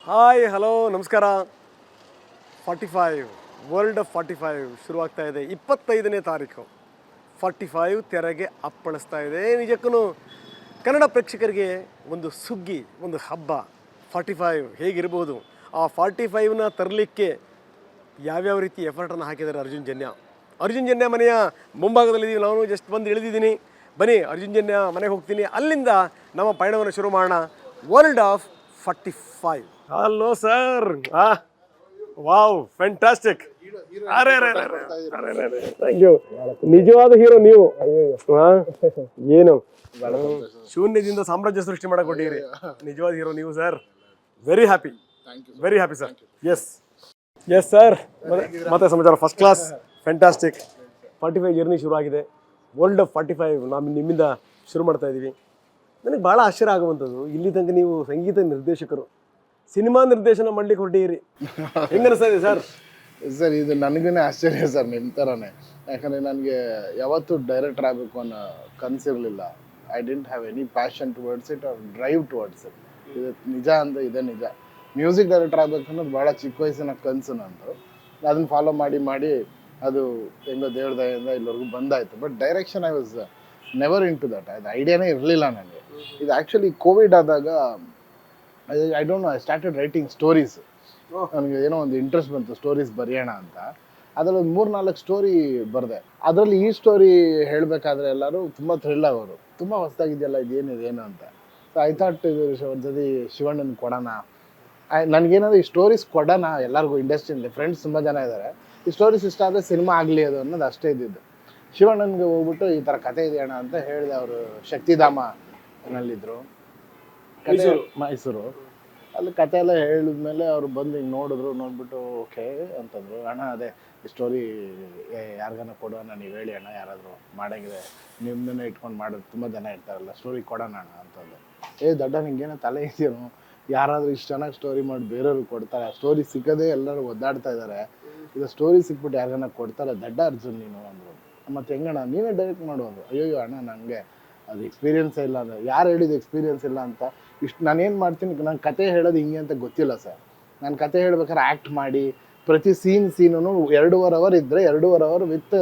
Hi hello ನಮಸ್ಕಾರ. 45 world of 45 ಶುರುವಾಗ್ತಾ ಇದೆ. 25ನೇ ತಾರೀಕು 45 ತೆರೆಗೆ ಅಪ್ಪಳಿಸ್ತಾ ಇದೆ. ನಿಜಕ್ಕೂ ಕನ್ನಡ ಪ್ರೇಕ್ಷಕರಿಗೆ ಒಂದು ಸುಗ್ಗಿ, ಒಂದು ಹಬ್ಬ. 45 ಹೇಗಿರ್ಬೋದು, ಆ 45ನ ತರಲಿಕ್ಕೆ ಯಾವ್ಯಾವ ರೀತಿ ಎಫರ್ಟನ್ನು ಹಾಕಿದ್ದಾರೆ ಅರ್ಜುನ್ ಜನ್ಯ ಮನೆಯ ಮುಂಭಾಗದಲ್ಲಿದ್ದೀವಿ. ನಾನು ಜಸ್ಟ್ ಬಂದು ಇಳಿದಿದ್ದೀನಿ. ಬನ್ನಿ ಅರ್ಜುನ್ ಜನ್ಯ ಮನೆಗೆ ಹೋಗ್ತೀನಿ, ಅಲ್ಲಿಂದ ನಮ್ಮ ಪಯಣವನ್ನು ಶುರು ಮಾಡೋಣ. World of 45. Hello sir. Wow, fantastic. ಅರೆ ಥ್ಯಾಂಕ್ ಯು. ನಿಜವಾದ ಹೀರೋ ನೀವು. ಏನು ಶೂನ್ಯದಿಂದ ಸಾಮ್ರಾಜ್ಯ ಸೃಷ್ಟಿ ಮಾಡಕ್ ಕೊಟ್ಟಿರಿ. ನಿಜವಾದ ಹೀರೋ ನೀವು sir. Very happy sir. Yes sir. ಮತ್ತೆ ಸಮಾಚಾರ ಫಸ್ಟ್ ಕ್ಲಾಸ್, ಫ್ಯಾಂಟಾಸ್ಟಿಕ್. 45 ಜರ್ನಿ ಶುರು ಆಗಿದೆ. ವರ್ಲ್ಡ್ ಆಫ್ 45 ನಾವು ನಿಮ್ಮಿಂದ ಶುರು ಮಾಡ್ತಾ ಇದ್ದೀವಿ. ನನಗೆ ಭಾಳ ಆಶ್ಚರ್ಯ ಆಗುವಂಥದ್ದು, ಇಲ್ಲಿ ತನಕ ನೀವು ಸಂಗೀತ ನಿರ್ದೇಶಕರು, ಸಿನಿಮಾ ನಿರ್ದೇಶನ ಮಾಡ್ಲಿಕ್ಕೆ ಹೊರಟಿರಿ. ಹೆಂಗೆ ಅನಿಸ್ತಾ ಇದೆ ಸರ್? ಸರ್, ಇದು ನನಗೂ ಆಶ್ಚರ್ಯ ಸರ್, ನಿಮ್ಮ ಥರನೇ. ಯಾಕಂದರೆ ನನಗೆ ಯಾವತ್ತೂ ಡೈರೆಕ್ಟರ್ ಆಗಬೇಕು ಅನ್ನೋ ಕನಸಿರಲಿಲ್ಲ. I didn't have any passion towards it or drive towards it. ಇದು ನಿಜ ಅಂದರೆ ಇದೇ ನಿಜ. ಮ್ಯೂಸಿಕ್ ಡೈರೆಕ್ಟರ್ ಆಗಬೇಕು ಅನ್ನೋದು ಭಾಳ ಚಿಕ್ಕ ವಯಸ್ಸಿನ ಕನಸು ನಂದು. ಅದನ್ನು ಫಾಲೋ ಮಾಡಿ ಅದು ಹೆಂಗೋ ದೇವ್ರ ದಯೆಯಿಂದ ಇಲ್ಲಿವರೆಗೂ ಬಂದಾಯಿತು. But direction I was never into that. ಅದು ಐಡಿಯಾನೇ ಇರಲಿಲ್ಲ ನನಗೆ. ಇದು ಆ್ಯಕ್ಚುಲಿ ಕೋವಿಡ್ ಆದಾಗ I don't know, I started writing stories. ನನಗೆ ಏನೋ ಒಂದು ಇಂಟ್ರೆಸ್ಟ್ ಬಂತು ಸ್ಟೋರೀಸ್ ಬರೆಯೋಣ ಅಂತ. ಅದರಲ್ಲಿ 3-4 ಸ್ಟೋರಿ ಬರೆದೆ. ಅದರಲ್ಲಿ ಈ ಸ್ಟೋರಿ ಹೇಳಬೇಕಾದ್ರೆ ಎಲ್ಲರೂ ತುಂಬ ಥ್ರಿಲ್ ಆಗೋರು, ತುಂಬ ಹೊಸದಾಗಿದೆಯಲ್ಲ ಇದೇನು ಅಂತ. ಸೊ ಐ ಥಾಟ್ ಇದು ಒಂದ್ಸತಿ ಶಿವಣ್ಣನ ಕೊಡೋಣ. ನನಗೇನಾದ್ರು ಈ ಸ್ಟೋರೀಸ್ ಕೊಡೋಣ ಎಲ್ಲರಿಗೂ, ಇಂಡಸ್ಟ್ರಿಯಲ್ಲಿ ಫ್ರೆಂಡ್ಸ್ ತುಂಬ ಜನ ಇದ್ದಾರೆ, ಈ ಸ್ಟೋರೀಸ್ ಇಷ್ಟ ಆದರೆ ಸಿನಿಮಾ ಆಗಲಿ ಅದು ಅನ್ನೋದು ಅಷ್ಟೇ ಇದ್ದಿದ್ದು. ಶಿವಣ್ಣನಿಗೆ ಹೋಗ್ಬಿಟ್ಟು ಈ ಥರ ಕತೆ ಇದೆಯಣ್ಣ ಅಂತ ಹೇಳಿದೆ. ಅವರು ಶಕ್ತಿಧಾಮನಲ್ಲಿದ್ದರು, ಮೈಸೂರು. ಅಲ್ಲಿ ಕತೆ ಎಲ್ಲ ಹೇಳಿದ್ಮೇಲೆ ಅವರು ಬಂದು ಹಿಂಗೆ ನೋಡಿಬಿಟ್ಟು ಓಕೆ ಅಂತಂದರು. ಅಣ್ಣ ಅದೇ ಸ್ಟೋರಿ ಯಾರಿಗಾನ ಕೊಡೋಣ, ನೀವು ಹೇಳಿ ಅಣ್ಣ, ಯಾರಾದರೂ ಮಾಡಂಗಿದೆ ನಿಮ್ಮನ್ನೇ ಇಟ್ಕೊಂಡು ಮಾಡೋದು ತುಂಬ ಜನ ಇರ್ತಾರಲ್ಲ, ಸ್ಟೋರಿ ಕೊಡೋಣ ಅಣ್ಣ ಅಂತಂದೆ. ದೊಡ್ಡ ನಿಂಗೇನೋ ತಲೆ ಇದೆಯೇನೋ, ಯಾರಾದರೂ ಇಷ್ಟು ಚೆನ್ನಾಗಿ ಸ್ಟೋರಿ ಮಾಡಿ ಬೇರೆಯವ್ರಿಗೆ ಕೊಡ್ತಾರೆ, ಆ ಸ್ಟೋರಿ ಸಿಕ್ಕದೇ ಎಲ್ಲರೂ ಒದ್ದಾಡ್ತಾ ಇದ್ದಾರೆ, ಇದು ಸ್ಟೋರಿ ಸಿಕ್ಬಿಟ್ಟು ಯಾರಿಗಾನ ಕೊಡ್ತಾರೆ, ದಡ್ಡ ಅರ್ಜುನ್ ನೀನು ಅಂದರು. ಮತ್ತು ಹೆಂಗಣ್ಣ ನೀವೇ ಡೈರೆಕ್ಟ್ ಮಾಡೋದು? ಅಯ್ಯೋ ಅಣ್ಣ, ನನಗೆ ಅದು ಎಕ್ಸ್ಪೀರಿಯನ್ಸೇ ಇಲ್ಲ ಅಂದರೆ. ಯಾರು ಹೇಳಿದ್ದು ಎಕ್ಸ್ಪೀರಿಯನ್ಸ್ ಇಲ್ಲ ಅಂತ? ಇಷ್ಟು ನಾನೇನು ಮಾಡ್ತೀನಿ, ನಾನು ಕತೆ ಹೇಳೋದು ಹಿಂಗೆ ಅಂತ ಗೊತ್ತಿಲ್ಲ ಸರ್. ನಾನು ಕತೆ ಹೇಳ್ಬೇಕಾದ್ರೆ ಆ್ಯಕ್ಟ್ ಮಾಡಿ ಪ್ರತಿ ಸೀನು 2.5 ಅವರ್ ಇದ್ದರೆ 2.5 hour with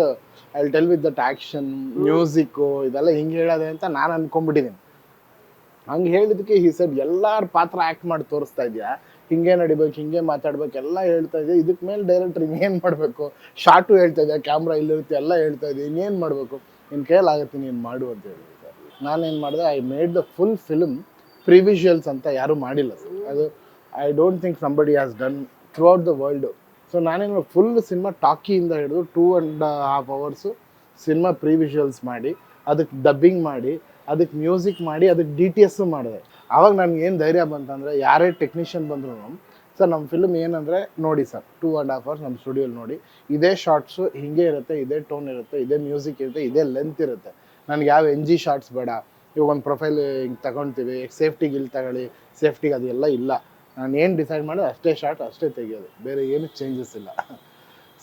I will tell with that action, music, ಇದೆಲ್ಲ ಹಿಂಗೆ ಹೇಳೋದೆ ಅಂತ ನಾನು ಅಂದ್ಕೊಂಡ್ಬಿಟ್ಟಿದ್ದೀನಿ. ಹಂಗೆ ಹೇಳಿದಕ್ಕೆ ಈ ಸರ್ ಎಲ್ಲರ ಪಾತ್ರ ಆ್ಯಕ್ಟ್ ಮಾಡಿ ತೋರಿಸ್ತಾ ಇದೆಯಾ, ಹಿಂಗೆ ನಡಿಬೇಕು, ಹಿಂಗೆ ಮಾತಾಡ್ಬೇಕು, ಎಲ್ಲ ಹೇಳ್ತಾ ಇದೆಯಾ, ಇದಕ್ಕೆ ಮೇಲೆ ಡೈರೆಕ್ಟ್ರ್ ಇನ್ನೇನು ಮಾಡಬೇಕು, ಶಾರ್ಟು ಹೇಳ್ತಾ ಇದೆಯಾ, ಕ್ಯಾಮ್ರಾ ಇಲ್ಲಿರುತ್ತೆ ಎಲ್ಲ ಹೇಳ್ತಾ ಇದೆಯಾ, ಇನ್ನೇನು ಮಾಡಬೇಕು, ನಿನ್ನ ಕೈಯಲ್ಲಾಗುತ್ತೆ ನೀನು ಮಾಡು ಅಂತ ಹೇಳಿ ಸರ್. ನಾನೇನು ಮಾಡಿದೆ, I made the full film previsuals ಅಂತ ಯಾರೂ ಮಾಡಿಲ್ಲ ಸರ್. ಅದು I don't think somebody has done throughout the world. So ನಾನೇನು ಫುಲ್ ಸಿನಿಮಾ ಟಾಕಿಯಿಂದ ಹಿಡಿದು 2.5 ಅವರ್ಸು ಸಿನಿಮಾ ಪ್ರಿವಿಷುವಲ್ಸ್ ಮಾಡಿ, ಅದಕ್ಕೆ ಡಬ್ಬಿಂಗ್ ಮಾಡಿ, ಅದಕ್ಕೆ ಮ್ಯೂಸಿಕ್ ಮಾಡಿ, ಅದಕ್ಕೆ DTS ಮಾಡಿದೆ. ಆವಾಗ ನನಗೇನು ಧೈರ್ಯ ಬಂತಂದರೆ, ಯಾರೇ ಟೆಕ್ನಿಷಿಯನ್ ಬಂದ್ರು ಸರ್ ನಮ್ಮ ಫಿಲ್ಮ್ ಏನಂದರೆ ನೋಡಿ ಸರ್, 2.5 ಅವರ್ಸ್ ನಮ್ಮ ಸ್ಟುಡಿಯೋಲಿ ನೋಡಿ, ಇದೇ ಶಾರ್ಟ್ಸು ಹಿಂಗೆ ಇರುತ್ತೆ, ಇದೇ ಟೋನ್ ಇರುತ್ತೆ, ಇದೇ ಮ್ಯೂಸಿಕ್ ಇರುತ್ತೆ, ಇದೇ ಲೆಂತ್ ಇರುತ್ತೆ, ನನಗೆ ಯಾವ NG ಶಾರ್ಟ್ಸ್ ಬೇಡ. ಇವಾಗ ಒಂದು ಪ್ರೊಫೈಲ್ ಹಿಂಗೆ ತಗೊಳ್ತೀವಿ, ಸೇಫ್ಟಿಗೆ ಇಲ್ಲಿ ತಗೊಳ್ಳಿ, ಸೇಫ್ಟಿಗೆ ಅದೆಲ್ಲ ಇಲ್ಲ. ನಾನು ಏನು ಡಿಸೈಡ್ ಮಾಡೋದು ಅಷ್ಟೇ ಶಾರ್ಟ್ ಅಷ್ಟೇ ತೆಗಿಯೋದು, ಬೇರೆ ಏನು ಚೇಂಜಸ್ ಇಲ್ಲ.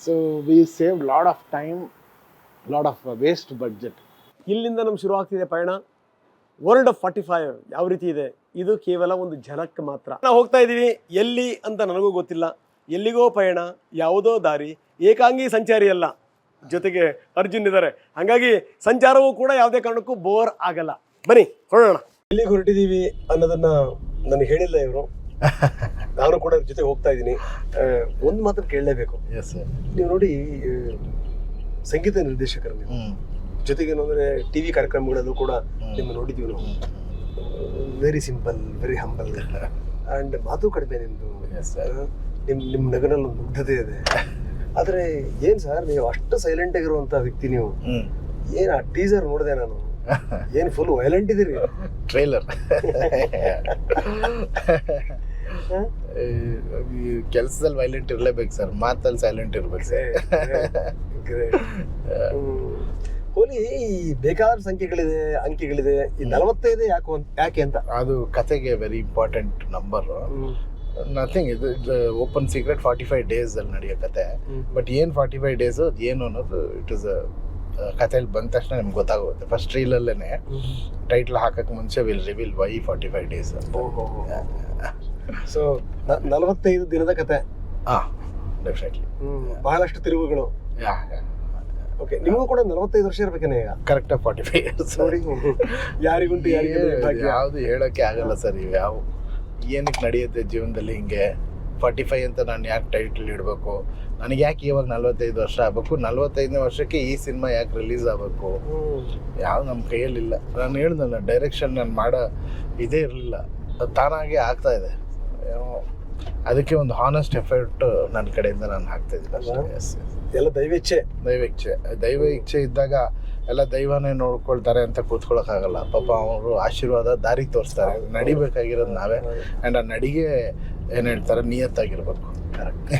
So we save lot of time, lot of waste budget. ಇಲ್ಲಿಂದ ನಮ್ಗೆ ಶುರು ಆಗ್ತಿದೆ ಪಯಣ. ವರ್ಲ್ಡ್ ಆಫ್ 45 ಯಾವ ರೀತಿ ಇದೆ, ಇದು ಕೇವಲ ಒಂದು ಝಲಕ್ ಮಾತ್ರ. ನಾವು ಹೋಗ್ತಾ ಇದ್ದೀವಿ ಎಲ್ಲಿ ಅಂತ ನನಗೂ ಗೊತ್ತಿಲ್ಲ. ಎಲ್ಲಿಗೋ ಪಯಣ, ಯಾವುದೋ ದಾರಿ, ಏಕಾಂಗಿ ಸಂಚಾರಿ ಅಲ್ಲ, ಜೊತೆಗೆ ಅರ್ಜುನ್ ಇದ್ದಾರೆ. ಹಾಗಾಗಿ ಸಂಚಾರವೂ ಕೂಡ ಯಾವುದೇ ಕಾರಣಕ್ಕೂ ಬೋರ್ ಆಗಲ್ಲ. ಬನ್ನಿ ಹೊರಡೋಣ. ಎಲ್ಲಿಗೆ ಹೊರಟಿದ್ದೀವಿ ಅನ್ನೋದನ್ನ ನನಗೆ ಹೇಳಿಲ್ಲ ಇವರು. ನಾನು ಕೂಡ ಜೊತೆ ಹೋಗ್ತಾ ಇದ್ದೀನಿ. ಒಂದು ಮಾತ್ರ ಕೇಳಲೇಬೇಕು. ನೀವು ನೋಡಿ, ಸಂಗೀತ ನಿರ್ದೇಶಕರು ನೀವು, ಜೊತೆಗೆ ಏನಂದರೆ TV ಕಾರ್ಯಕ್ರಮಗಳಲ್ಲೂ ಕೂಡ ನಿಮ್ಮ ನೋಡಿದ್ದೀವಿ ನಾವು. Very simple, very humble, and ಮಾತು ಕಡಿಮೆ ನಿಮ್ಮದು. ನಿಮ್ಮ ನಗನಲ್ಲಿ ಒಂದು ಮುಗ್ಧತೆ ಇದೆ. ಆದರೆ ಏನು ಸರ್, ನೀವು ಅಷ್ಟು ಸೈಲೆಂಟ್ ಆಗಿರುವಂಥ ವ್ಯಕ್ತಿ ನೀವು. ಏನು ಆ ಟೀಸರ್ ನೋಡಿದೆ ನಾನು, ಏನು ಫುಲ್ ವೈಲೆಂಟ್ ಇದ್ದೀರಿ. ಟ್ರೈಲರ್ ಕೆಲಸದಲ್ಲಿ ವೈಲೆಂಟ್ ಇರಲೇಬೇಕು ಸರ್, ಮಾತಲ್ಲಿ ಸೈಲೆಂಟ್ ಇರ್ಬೇಕು ಸರ್. ಹೋಲಿ ಬೇಕಾದ ಸಂಖ್ಯೆಗಳಿದೆ, ಅಂಕಿಗಳಿದೆ. ಈ 45 ಯಾಕೆ ಅಂತ? ಅದು ಕತೆಗೆ ವೆರಿ ಇಂಪಾರ್ಟೆಂಟ್ ನಂಬರು. ನಥಿಂಗ್, ಇದು ಓಪನ್ ಸೀಕ್ರೆಟ್ 45 ಡೇಸ್ ಅಲ್ಲಿ ನಡೆಯೋ ಕತೆ. ಬಟ್ ಏನು 45 ಡೇಸ್ ಅದು ಏನು ಅನ್ನೋದು ಇಟ್ ಇಸ್ ಕಥೆಯಲ್ಲಿ ಬಂದ ತಕ್ಷಣ ನಿಮ್ಗೆ ಗೊತ್ತಾಗುತ್ತೆ. ಫಸ್ಟ್ ರೀಲಲ್ಲೇ ಟೈಟ್ಲ್ ಹಾಕಕ್ಕೆ ಮುಂಚೆ ವಿಲ್ ರಿವೀಲ್ ವೈ 45 ಡೇಸ್ ಅಂತ. ಸೊ 45 ದಿನದ ಕತೆ. ಹಾಂ, ಡೆಫಿನೆಟ್ಲಿ. ಬಹಳಷ್ಟು ತಿರುವುಗಳು. ಓಕೆ, ನಿಮಗೂ ಕೂಡ 45 ವರ್ಷ ಇರ್ಬೇಕೇನೆ ಈಗ? ಕರೆಕ್ಟಾಗಿ 45 ಇಯರ್ಸ್ ನೋಡಿ, ಯಾರಿಗುಂಟು ಯಾರಿಗೆ ಯಾವುದು ಹೇಳೋಕ್ಕೆ ಆಗಲ್ಲ ಸರ್. ಇವು ಯಾವ ಏನಕ್ಕೆ ನಡೆಯುತ್ತೆ ಜೀವನದಲ್ಲಿ ಹಿಂಗೆ. 45 ಅಂತ ನಾನು ಯಾಕೆ ಟೈಟಲ್ ಇಡಬೇಕು, ನನಗೆ ಯಾಕೆ ಇವಾಗ 45 ವರ್ಷ ಆಗಬೇಕು, 45ನೇ ವರ್ಷಕ್ಕೆ ಈ ಸಿನಿಮಾ ಯಾಕೆ ರಿಲೀಸ್ ಆಗಬೇಕು, ಯಾವುದು ನಮ್ಮ ಕೈಯಲ್ಲಿಲ್ಲ. ನಾನು ಹೇಳ್ದಲ್ಲ, ಡೈರೆಕ್ಷನ್ ನಾನು ಮಾಡೋ ಇದೇ ಇರಲಿಲ್ಲ, ಅದು ತಾನಾಗೆ ಆಗ್ತಾ ಇದೆ. ಅದಕ್ಕೆ ಒಂದು ಹಾನೆಸ್ಟ್ ಎಫರ್ಟ್ ನನ್ನ ಕಡೆಯಿಂದ ನಾನು ಹಾಕ್ತಾಯಿದ್ದೀನಿ ಅಷ್ಟೇ. ಎಲ್ಲ ದೈವೇಚ್ಛೆ. ದೈವ ಇಚ್ಛೆ ಇದ್ದಾಗ ಎಲ್ಲ ದೈವನೇ ನೋಡ್ಕೊಳ್ತಾರೆ ಅಂತ ಕೂತ್ಕೊಳ್ಳೋಕ್ಕಾಗಲ್ಲ. ಪಾಪ ಅವರು ಆಶೀರ್ವಾದ ದಾರಿ ತೋರಿಸ್ತಾರೆ. ನಡಿಬೇಕಾಗಿರೋದು ನಾವೇ. ಆ್ಯಂಡ್ ಆ ನಡಿಗೆ ಏನು ಹೇಳ್ತಾರೆ, ನಿಯತ್ತಾಗಿರ್ಬೇಕು. ಕರೆಕ್ಟ್.